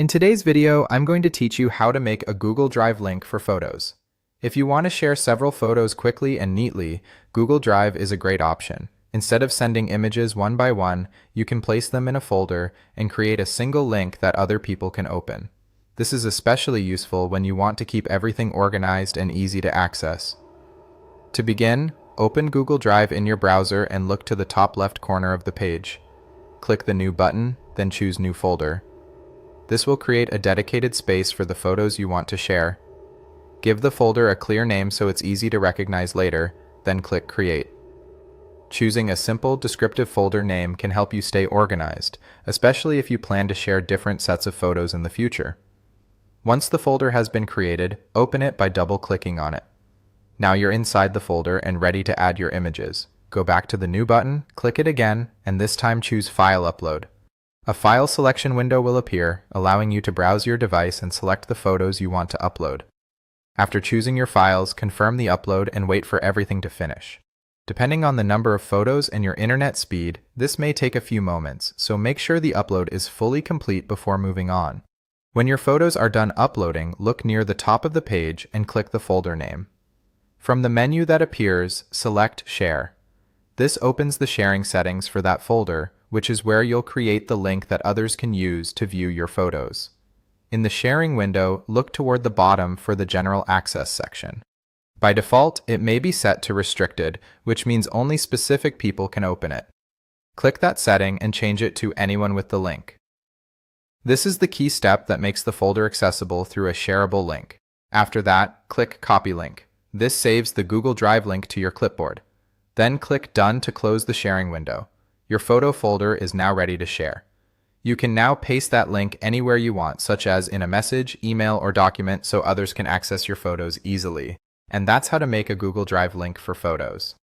In today's video, I'm going to teach you how to make a Google Drive link for photos. If you want to share several photos quickly and neatly, Google Drive is a great option. Instead of sending images one by one, you can place them in a folder and create a single link that other people can open. This is especially useful when you want to keep everything organized and easy to access. To begin, open Google Drive in your browser and look to the top left corner of the page. Click the New button, then choose New Folder. This will create a dedicated space for the photos you want to share. Give the folder a clear name so it's easy to recognize later, then click Create. Choosing a simple, descriptive folder name can help you stay organized, especially if you plan to share different sets of photos in the future. Once the folder has been created, open it by double-clicking on it. Now you're inside the folder and ready to add your images. Go back to the New button, click it again, and this time choose File Upload. A file selection window will appear, allowing you to browse your device and select the photos you want to upload. After choosing your files, confirm the upload and wait for everything to finish. Depending on the number of photos and your internet speed, this may take a few moments, so make sure the upload is fully complete before moving on. When your photos are done uploading, look near the top of the page and click the folder name. From the menu that appears, select Share. This opens the sharing settings for that folder, which is where you'll create the link that others can use to view your photos. In the sharing window, look toward the bottom for the General Access section. By default, it may be set to Restricted, which means only specific people can open it. Click that setting and change it to Anyone with the link. This is the key step that makes the folder accessible through a shareable link. After that, click Copy Link. This saves the Google Drive link to your clipboard. Then click Done to close the sharing window. Your photo folder is now ready to share. You can now paste that link anywhere you want, such as in a message, email, or document, so others can access your photos easily. And that's how to make a Google Drive link for photos.